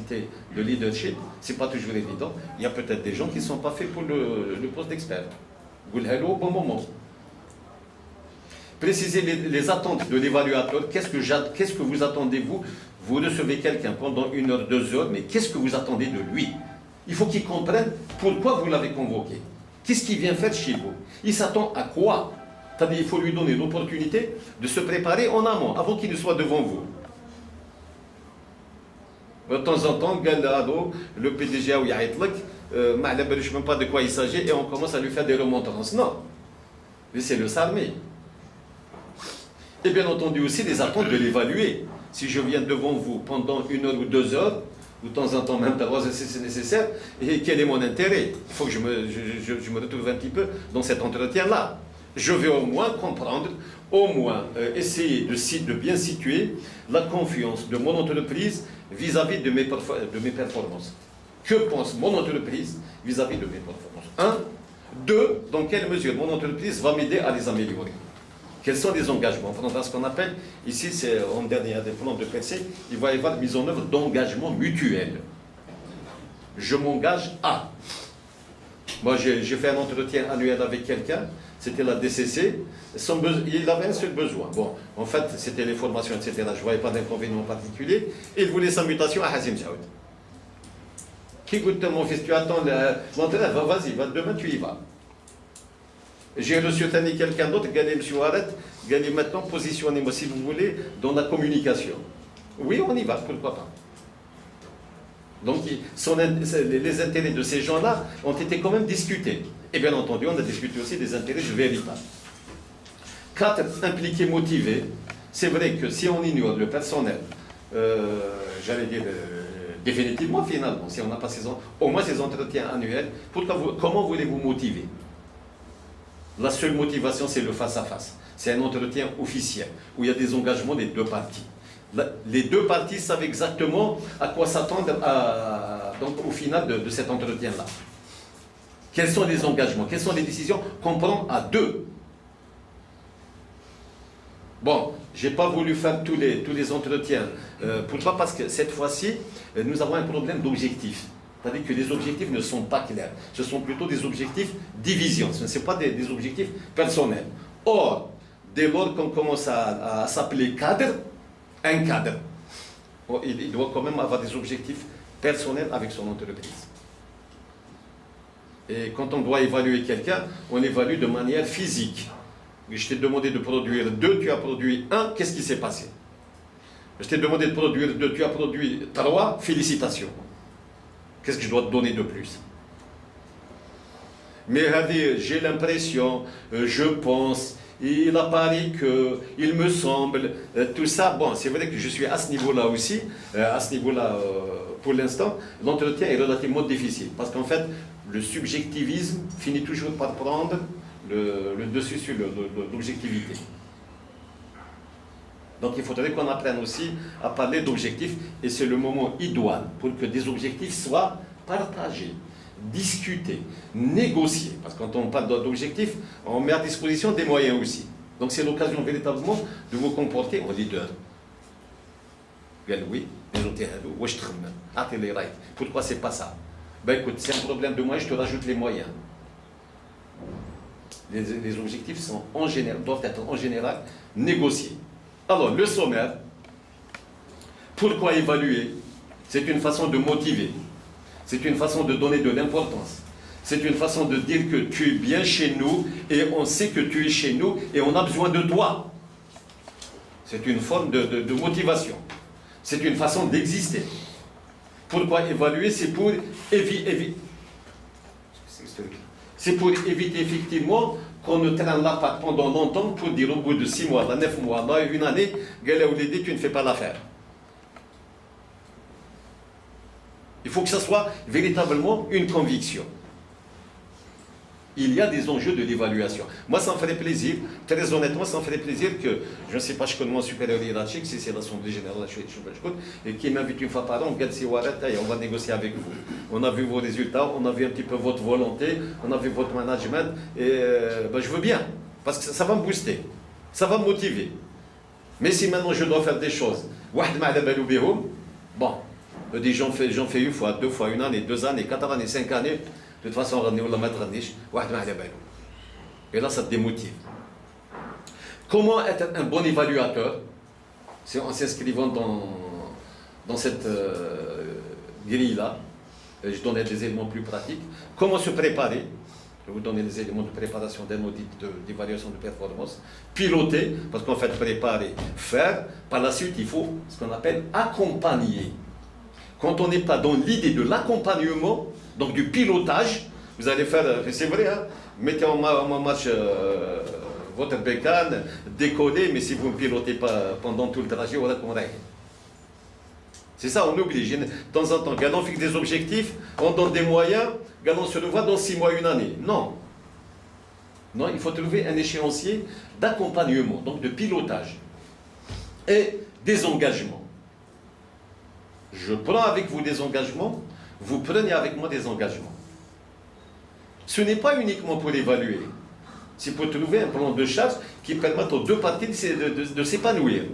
capacité de leadership, c'est pas toujours évident. Il y a peut-être des gens qui ne sont pas faits pour le poste d'expert. Vous le au bon moment. Précisez les attentes de l'évaluateur. Qu'est-ce que vous attendez, vous? Vous recevez quelqu'un pendant 1 heure, 2 heures, mais qu'est-ce que vous attendez de lui? Il faut qu'il comprenne pourquoi vous l'avez convoqué. Qu'est-ce qu'il vient faire chez vous? Il s'attend à quoi? C'est-à-dire, il faut lui donner l'opportunité de se préparer en amont, avant qu'il ne soit devant vous. De temps en temps, le PDG ou je ne sais même pas de quoi il s'agit, et on commence à lui faire des remontrances. Non, laissez-le s'armer. Et bien entendu aussi les attentes de l'évaluer. Si je viens devant vous pendant 1 heure ou 2 heures, ou de temps en temps même 3 heures si c'est nécessaire, et quel est mon intérêt? Il faut que je me retrouve un petit peu dans cet entretien-là. Je vais au moins comprendre, au moins essayer de bien situer la confiance de mon entreprise vis-à-vis de mes performances. Que pense mon entreprise vis-à-vis de mes performances? 1. 2. Dans quelle mesure mon entreprise va m'aider à les améliorer? Quels sont les engagements? Enfin, ce qu'on appelle, ici, c'est en dernier des plans de PC, il va y avoir mise en œuvre d'engagements mutuels. Je m'engage à. Moi, j'ai fait un entretien annuel avec quelqu'un, c'était la DCC, il avait un seul besoin. Bon, en fait, c'était les formations, etc. Je ne voyais pas d'inconvénient particulier. Il voulait sa mutation à Hazim Saoud. Qui goûte mon fils, tu attends l'entraîneur, vas-y, demain tu y vas. J'ai reçu quelqu'un d'autre, Gali M. Ouaret, Gali maintenant positionnez-moi si vous voulez dans la communication. Oui, on y va, pourquoi pas. Donc les intérêts de ces gens-là ont été quand même discutés. Et bien entendu, on a discuté aussi des intérêts véritables. 4. Impliqué, motivé. C'est vrai que si on ignore le personnel, j'allais dire définitivement finalement, si on n'a pas au moins ces entretiens annuels, comment voulez-vous motiver? La seule motivation, c'est le face-à-face. C'est un entretien officiel, où il y a des engagements des deux parties. Les deux parties savent exactement à quoi s'attendre au final de cet entretien-là. Quels sont les engagements? Quelles sont les décisions qu'on prend à deux? Bon, je n'ai pas voulu faire tous les entretiens. Pourquoi? Parce que cette fois-ci, nous avons un problème d'objectif. C'est-à-dire que les objectifs ne sont pas clairs. Ce sont plutôt des objectifs division. Ce ne sont pas des objectifs personnels. Or, dès lors qu'on commence à s'appeler cadre, un cadre, il doit quand même avoir des objectifs personnels avec son entreprise. Et quand on doit évaluer quelqu'un, on évalue de manière physique. Je t'ai demandé de produire 2, tu as produit 1, qu'est-ce qui s'est passé? Je t'ai demandé de produire 2, tu as produit 3, félicitations. Qu'est-ce que je dois te donner de plus? Mais j'ai l'impression, je pense, il apparaît que, il me semble, tout ça, bon, c'est vrai que je suis à ce niveau-là aussi, pour l'instant, l'entretien est relativement difficile, parce qu'en fait, le subjectivisme finit toujours par prendre le dessus sur l'objectivité. Donc il faudrait qu'on apprenne aussi à parler d'objectifs, et c'est le moment idoine pour que des objectifs soient partagés, discutés, négociés. Parce que quand on parle d'objectifs, on met à disposition des moyens aussi. Donc c'est l'occasion véritablement de vous comporter en leader. Oui, pourquoi c'est pas ça? Ben écoute, c'est un problème de moyens, je te rajoute les moyens. Les objectifs sont doivent être en général négociés. Alors, le sommaire, pourquoi évaluer? C'est une façon de motiver, c'est une façon de donner de l'importance, c'est une façon de dire que tu es bien chez nous et on sait que tu es chez nous et on a besoin de toi. C'est une forme de motivation, c'est une façon d'exister. Pourquoi évaluer? C'est pour éviter effectivement qu'on ne traîne la patte pendant longtemps pour dire au bout de 6 mois, 9 mois, 1 année, tu ne fais pas l'affaire. Il faut que ça soit véritablement une conviction. Il y a des enjeux de l'évaluation. Moi, ça me ferait plaisir, très honnêtement, ça me ferait plaisir que, je ne sais pas, je connais mon supérieur hiérarchique, si c'est l'Assemblée Générale, et qui m'invite une fois par an, on va négocier avec vous. On a vu vos résultats, on a vu un petit peu votre volonté, on a vu votre management, et je veux bien, parce que ça va me booster, ça va me motiver. Mais si maintenant je dois faire des choses, bon, J'en fais une fois, deux fois, une année, 2 années, 4 années, 5 années. De toute façon, et là, ça te démotive. Comment être un bon évaluateur? C'est en s'inscrivant dans cette grille-là. Je donnais des éléments plus pratiques. Comment se préparer? Je vais vous donner des éléments de préparation d'un audit d'évaluation de performance. Piloter, parce qu'en fait, préparer, faire. Par la suite, il faut ce qu'on appelle accompagner. Quand on n'est pas dans l'idée de l'accompagnement, donc du pilotage, vous allez faire, c'est vrai, hein, mettez en marche votre bécane, décollez, mais si vous ne pilotez pas pendant tout le trajet, voilà qu'on règle. C'est ça, on oublie. De temps en temps, Galon fixe des objectifs, on donne des moyens, Galon se revoit dans 6 mois, une année. Non. Non, il faut trouver un échéancier d'accompagnement, donc de pilotage. Et des engagements. Je prends avec vous des engagements, vous prenez avec moi des engagements. Ce n'est pas uniquement pour évaluer, c'est pour trouver un plan de charge qui permette aux deux parties de s'épanouir.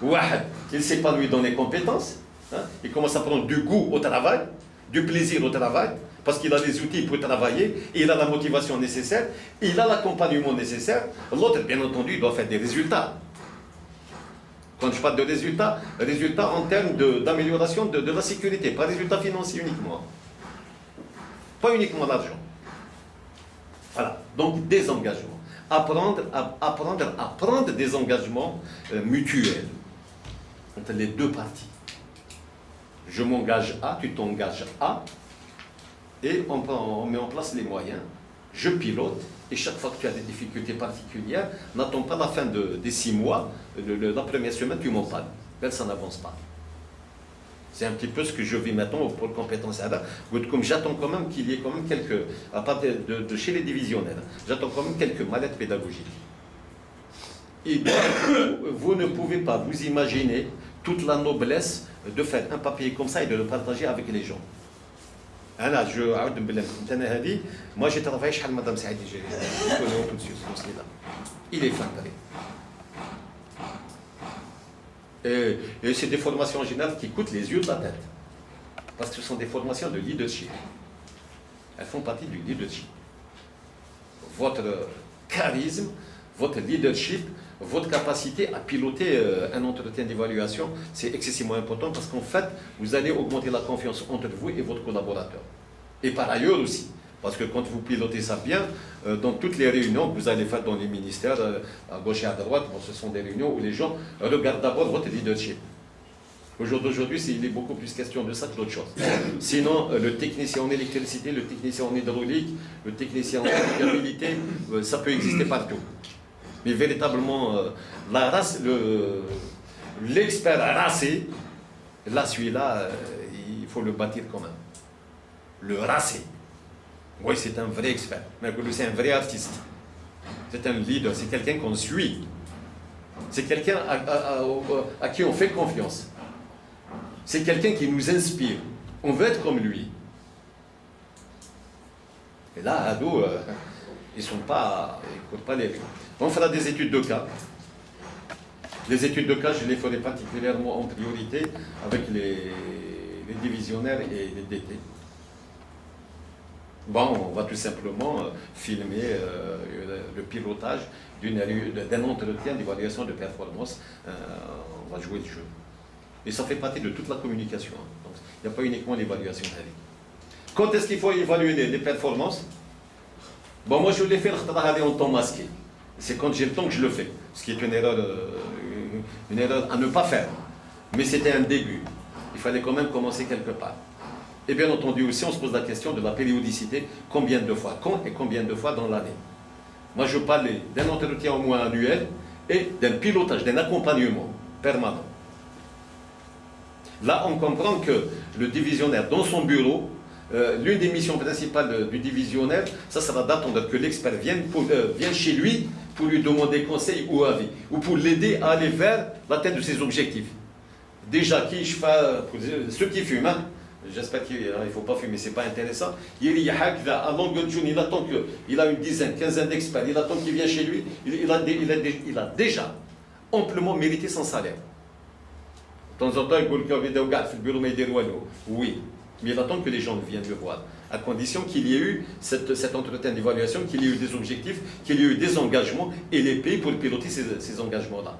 Wahad, il s'épanouit dans les compétences, hein, il commence à prendre du goût au travail, du plaisir au travail, parce qu'il a les outils pour travailler, et il a la motivation nécessaire, il a l'accompagnement nécessaire. L'autre, bien entendu, il doit faire des résultats. Quand je parle de résultats en termes d'amélioration de la sécurité, pas résultats financiers uniquement. Pas uniquement l'argent. Voilà, donc des engagements. Apprendre à prendre des engagements mutuels entre les deux parties. Je m'engage à, tu t'engages à, et on met en place les moyens. Je pilote, et chaque fois que tu as des difficultés particulières, n'attends pas la fin des 6 mois, la première semaine, tu m'en parles. Ben, ça n'avance pas. C'est un petit peu ce que je vis maintenant pour compétences ADA. Comme j'attends quand même qu'il y ait quand même quelques, à part de chez les divisionnaires, j'attends quand même quelques mallettes pédagogiques. Et donc, vous ne pouvez pas vous imaginer toute la noblesse de faire un papier comme ça et de le partager avec les gens. Moi j'ai travaillé chez Madame Saïdi, je connais tout de suite ce dossier-là. Il est fantastique. Et c'est des formations en général qui coûtent les yeux de la tête. Parce que ce sont des formations de leadership. Elles font partie du leadership. Votre charisme, votre leadership, votre capacité à piloter un entretien d'évaluation, c'est excessivement important parce qu'en fait, vous allez augmenter la confiance entre vous et votre collaborateur. Et par ailleurs aussi, parce que quand vous pilotez ça bien, dans toutes les réunions que vous allez faire dans les ministères, à gauche et à droite, bon, ce sont des réunions où les gens regardent d'abord votre leadership. Aujourd'hui, il est beaucoup plus question de ça que d'autre chose. Sinon, le technicien en électricité, le technicien en hydraulique, le technicien en fiabilité, ça peut exister partout. Mais véritablement, la race, l'expert racé, là, celui-là, il faut le bâtir quand même. Le racé. Oui, c'est un vrai expert. Mais c'est un vrai artiste. C'est un leader, c'est quelqu'un qu'on suit. C'est quelqu'un à qui on fait confiance. C'est quelqu'un qui nous inspire. On veut être comme lui. Et là, ados, ils n'écoutent pas les règles. On fera des études de cas. Les études de cas, je les ferai particulièrement en priorité avec les divisionnaires et les DT. Bon, on va tout simplement filmer le pilotage d'un entretien d'évaluation de performance. On va jouer le jeu. Et ça fait partie de toute la communication. Donc, il n'y a pas uniquement l'évaluation de la vie. Quand est-ce qu'il faut évaluer les performances? Bon, moi, je l'ai fait en temps masqué. C'est quand j'ai le temps que je le fais. Ce qui est une erreur à ne pas faire. Mais c'était un début. Il fallait quand même commencer quelque part. Et bien entendu aussi, on se pose la question de la périodicité. Combien de fois? Quand et combien de fois dans l'année? Moi, je parlais d'un entretien au moins annuel et d'un pilotage, d'un accompagnement permanent. Là, on comprend que le divisionnaire, dans son bureau, l'une des missions principales du divisionnaire, ça sera d'attendre que l'expert vienne chez lui pour lui demander conseil ou avis, ou pour l'aider à aller vers l'atteinte de ses objectifs. Déjà, pour ceux qui fument, hein, j'espère qu'il ne faut pas fumer, c'est pas intéressant. Il y a à longueur de journée, il attend qu'il a une dizaine, quinzaine d'experts, il attend qu'il vienne chez lui, il a déjà amplement mérité son salaire. temps en temps, il dit qu'il le bureau mais des oui, mais il attend que les gens viennent le voir, à condition qu'il y ait eu cet entretien d'évaluation, qu'il y ait eu des objectifs, qu'il y ait eu des engagements et les pays pour piloter ces engagements-là.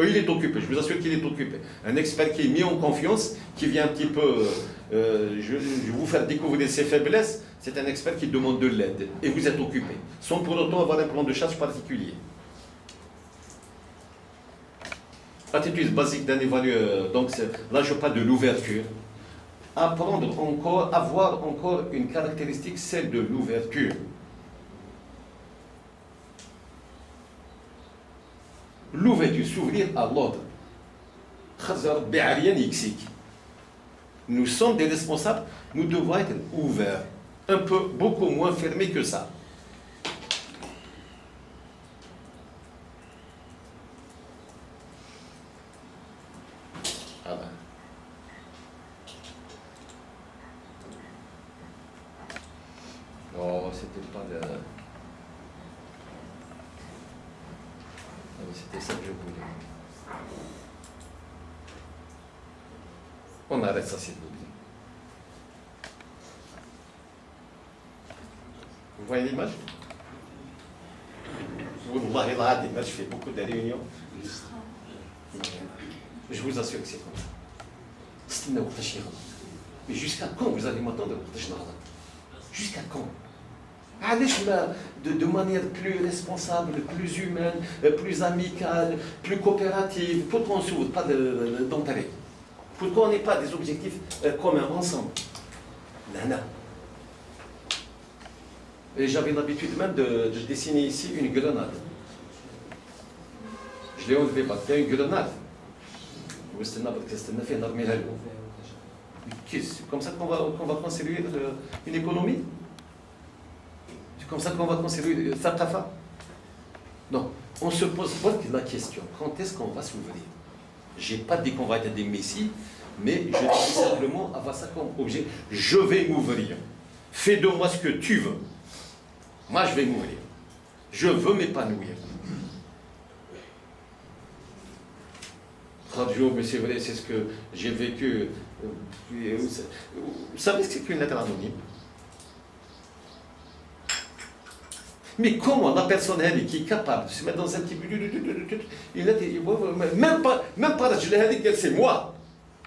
Il est occupé, je vous assure qu'il est occupé. Un expert qui est mis en confiance, qui vient un petit peu, je vais vous faire découvrir ses faiblesses, c'est un expert qui demande de l'aide. Et vous êtes occupé, sans pour autant avoir un plan de chasse particulier. Attitude basique d'un évaluateur, donc là je parle de l'ouverture. Apprendre encore, avoir encore une caractéristique, celle de l'ouverture. L'ouverture, s'ouvrir à l'autre. Nous sommes des responsables, nous devons être ouverts, un peu, beaucoup moins fermés que ça. Voilà. Non, c'était pas de... C'était ça que je voulais. On arrête ça, s'il vous plaît. Vous voyez l'image? Je fais beaucoup de réunions. Je vous assure que c'est comme ça. Mais jusqu'à quand vous allez m'attendre? Jusqu'à quand? De manière plus responsable, plus humaine, plus amicale, plus coopérative. Pourquoi on ne s'ouvre pas d'intérêt? Pourquoi on n'est pas des objectifs communs ensemble? Nana. Et j'avais l'habitude même de dessiner ici une grenade. Je l'ai enlevé parce qu'il y a une grenade. C'est comme ça qu'on va construire une économie? C'est comme ça qu'on va construire Thaqafa? Non, on se pose pas la question, quand est-ce qu'on va s'ouvrir? Je n'ai pas dit qu'on va être des messies, mais je dis simplement avoir ça comme objet. Je vais m'ouvrir. Fais de moi ce que tu veux. Moi, je vais m'ouvrir. Je veux m'épanouir. Mais c'est vrai, c'est ce que j'ai vécu. Vous savez ce que c'est qu'une lettre anonyme? Mais comment la personne elle, qui est capable de se mettre dans un petit... Même pas, c'est moi.